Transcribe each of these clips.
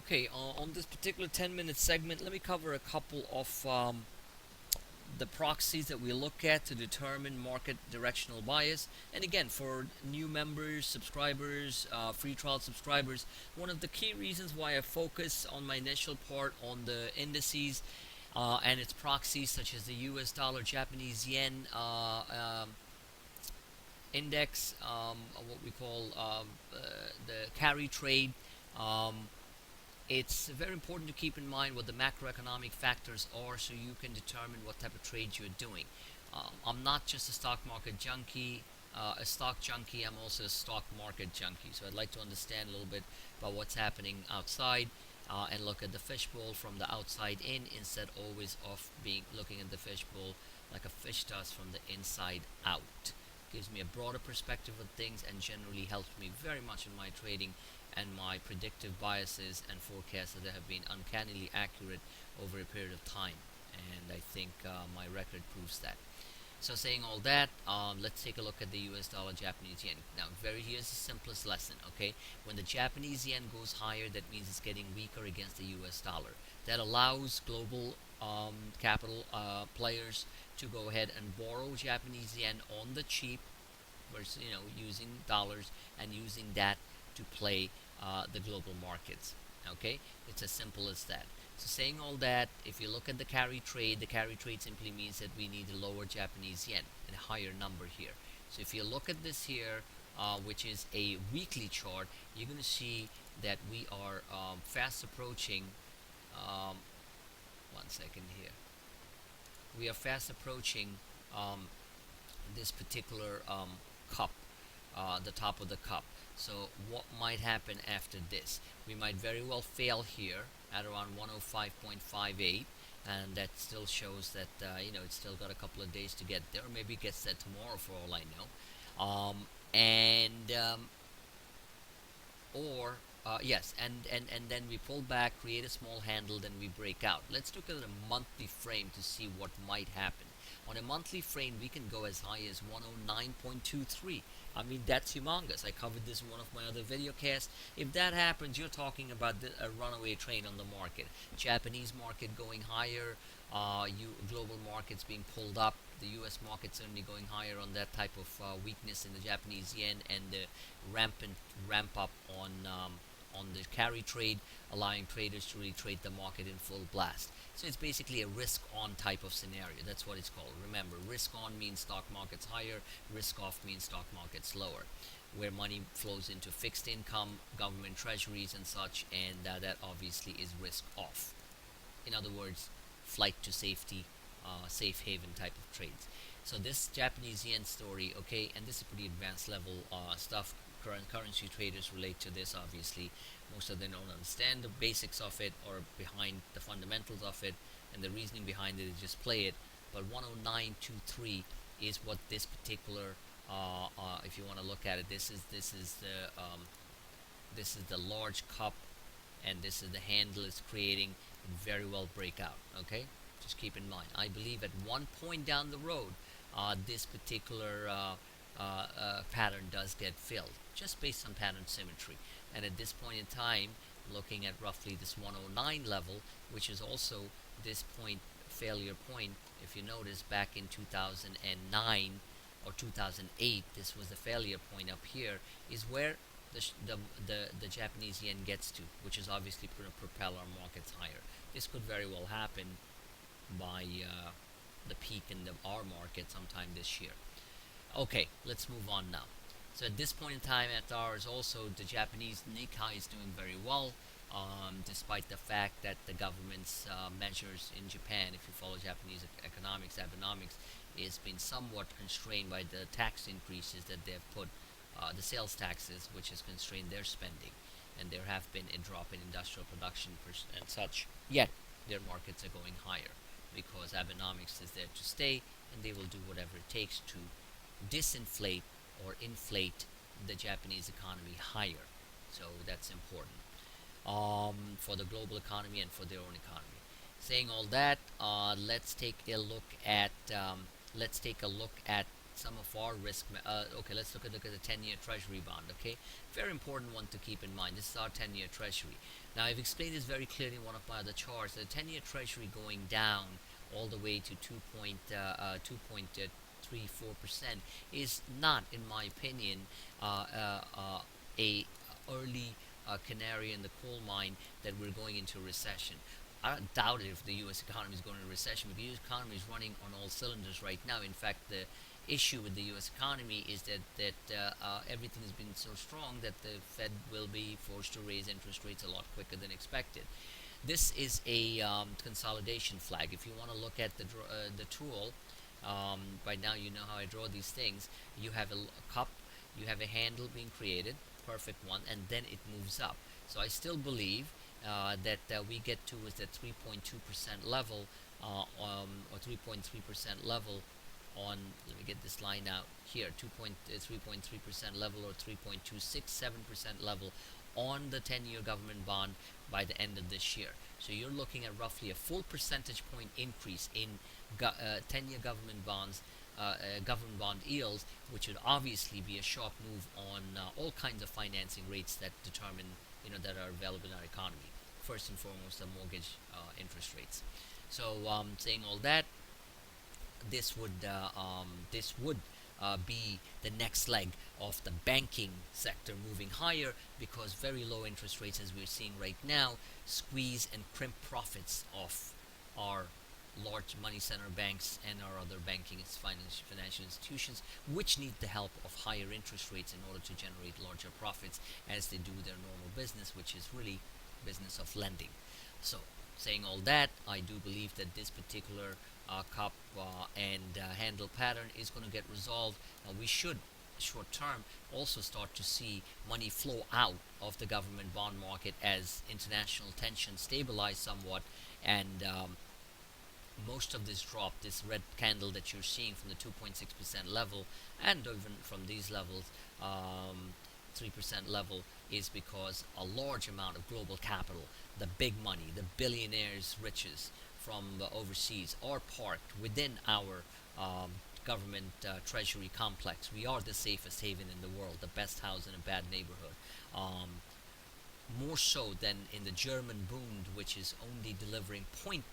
Okay, on this particular 10-minute segment, let me cover a couple of the proxies that we look at to determine market directional bias. And again, for new members, subscribers, free trial subscribers, one of the key reasons why I focus on my initial part on the indices and its proxies, such as the US dollar, Japanese yen index, what we call the carry trade. Um, it's very important to keep in mind what the macroeconomic factors are so you can determine what type of trades you're doing. I'm not just a stock market junkie, a stock junkie, I'm also a stock market junkie. So I'd like to understand a little bit about what's happening outside and look at the fishbowl from the outside in instead always of being looking at the fishbowl like a fish does from the inside out. Gives me a broader perspective of things and generally helps me very much in my trading and my predictive biases and forecasts that have been uncannily accurate over a period of time. And I think my record proves that. So saying all that, let's take a look at the US dollar Japanese yen. Now, here's the simplest lesson, okay? When the Japanese yen goes higher, that means it's getting weaker against the US dollar. That allows global capital players to go ahead and borrow Japanese yen on the cheap versus, using dollars and using that to play the global markets. Okay, it's as simple as that. So saying all that, if you look at the carry trade simply means that we need a lower Japanese yen and a higher number here. So if you look at this here, which is a weekly chart, you're going to see that we are fast approaching. Um, one second here. We are fast approaching this particular cup, the top of the cup. So what might happen after this? We might very well fail here at around 105.58, and that still shows that it's still got a couple of days to get there. Maybe it gets there tomorrow for all I know. And or yes, and then we pull back, create a small handle, then we break out. Let's look at a monthly frame to see what might happen. On a monthly frame, we can go as high as 109.23. I mean, that's humongous. I covered this in one of my other video casts. If that happens, you're talking about a runaway train on the market. Japanese market going higher, global markets being pulled up, the U.S. market certainly going higher on that type of weakness in the Japanese yen and the rampant ramp up on the carry trade, allowing traders to really trade the market in full blast. So it's basically a risk on type of scenario. That's what it's called. Remember, risk on means stock market's higher, risk off means stock market's lower, where money flows into fixed income, government treasuries, and such, and that obviously is risk off. In other words, flight to safety, safe haven type of trades. So this Japanese yen story, okay, and this is pretty advanced level stuff. Current currency traders relate to this, obviously. Most of them don't understand the basics of it or behind the fundamentals of it, and the reasoning behind it is just play it. But 109.23 is what this particular, if you want to look at it, this is the large cup, and this is the handle it's creating. Very well break out. Okay, just keep in mind. I believe at one point down the road, this particular pattern does get filled, just based on pattern symmetry. And at this point in time, looking at roughly this 109 level, which is also this point, failure point, if you notice back in 2009 or 2008, this was the failure point up here, is where the Japanese yen gets to, which is obviously going to propel our markets higher. This could very well happen by the peak in our market sometime this year. Okay, let's move on now. So at this point in time, at ours also, the Japanese Nikkei is doing very well, despite the fact that the government's measures in Japan, if you follow Japanese economics, Abenomics, is been somewhat constrained by the tax increases that they've put, the sales taxes, which has constrained their spending, and there have been a drop in industrial production and such. Yet their markets are going higher because Abenomics is there to stay, and they will do whatever it takes to disinflate or inflate the Japanese economy higher. So that's important for the global economy and for their own economy. Saying all that, let's take a look at some of our okay, let's look at the 10-year Treasury bond. Okay, very important one to keep in mind. This is our 10-year Treasury. Now I've explained this very clearly in one of my other charts. The 10-year Treasury going down all the way to 2.34% is not, in my opinion, a early canary in the coal mine that we're going into a recession. I doubt it if the U.S. economy is going into a recession, because the U.S. economy is running on all cylinders right now. In fact, the issue with the U.S. economy is that everything has been so strong that the Fed will be forced to raise interest rates a lot quicker than expected. This is a consolidation flag. If you want to look at the tool, by now you know how I draw these things. You have a cup, you have a handle being created, perfect one, and then it moves up. So I still believe that we get to is that 3.2% level, or 3.3% level on, let me get this line out here, 3.3% level, or 3.267% level on the 10-year government bond by the end of this year. So you're looking at roughly a full percentage point increase in 10-year government bonds, government bond yields, which would obviously be a sharp move on all kinds of financing rates that determine, that are available in our economy. First and foremost, the mortgage interest rates. So, saying all that, this would be the next leg of the banking sector moving higher, because very low interest rates, as we're seeing right now, squeeze and crimp profits of our large money center banks and our other banking financial institutions, which need the help of higher interest rates in order to generate larger profits as they do their normal business, which is really business of lending. So, saying all that, I do believe that this particular cup and handle pattern is going to get resolved. Now we should, short term, also start to see money flow out of the government bond market as international tensions stabilize somewhat, and most of this drop, this red candle that you're seeing from the 2.6% level, and even from these levels, 3% level, is because a large amount of global capital, the big money, the billionaires' riches from overseas, are parked within our government treasury complex. We are the safest haven in the world, the best house in a bad neighborhood. More so than in the German Bund, which is only delivering 0.9%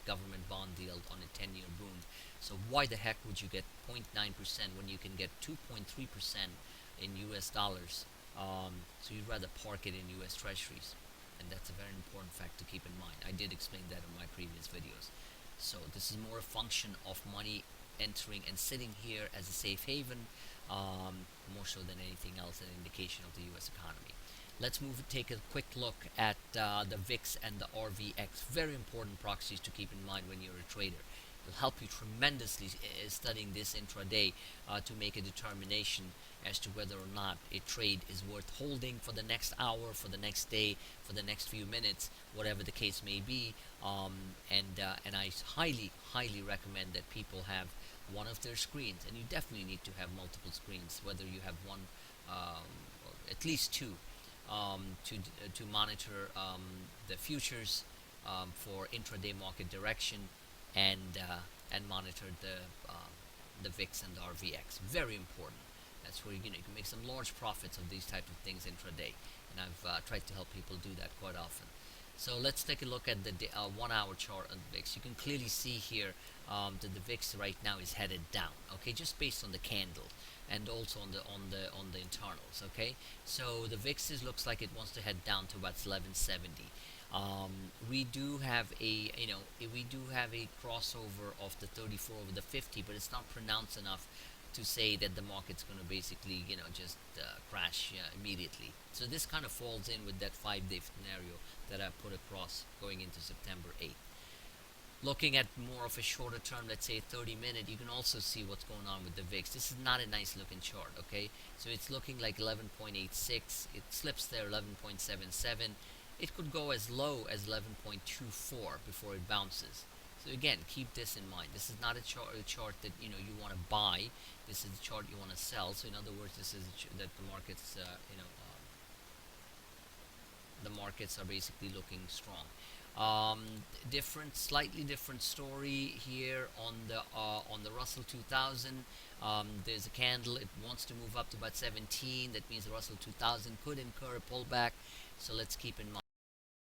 government bond yield on a 10-year Bund. So why the heck would you get 0.9% when you can get 2.3% in US dollars? So you'd rather park it in US treasuries. And that's a very important fact to keep in mind. I did explain that in my previous videos. So this is more a function of money entering and sitting here as a safe haven, more so than anything else, an indication of the US economy. Let's take a quick look at the VIX and the RVX. Very important proxies to keep in mind when you're a trader. It'll help you tremendously studying this intraday to make a determination as to whether or not a trade is worth holding for the next hour, for the next day, for the next few minutes, whatever the case may be. And I highly recommend that people have one of their screens, and you definitely need to have multiple screens, whether you have one, or at least two, to monitor the futures for intraday market direction, and monitor the VIX and the RVX. Very important. That's where you can make some large profits of these type of things intraday, and I've tried to help people do that quite often. So let's take a look at the 1 hour chart on the VIX. You can clearly see here that the VIX right now is headed down. Okay, just based on the candle, and also on the internals. Okay, so the VIX looks like it wants to head down to about 1170. We do have a crossover of the 34 over the 50, but it's not pronounced enough to say that the market's going to basically just crash immediately. So this kind of falls in with that 5-day scenario that I put across going into September 8th. Looking at more of a shorter term, let's say 30-minute, you can also see what's going on with the VIX. This is not a nice looking chart, okay? So it's looking like 11.86. It slips there, 11.77. It could go as low as 11.24 before it bounces. So again, keep this in mind. This is not a chart that you want to buy. This is a chart you want to sell. So in other words, this is that the markets, the markets are basically looking strong. um, slightly different story here on the Russell 2000. There's a candle, it wants to move up to about 17. That means the Russell 2000 could incur a pullback, so let's keep in mind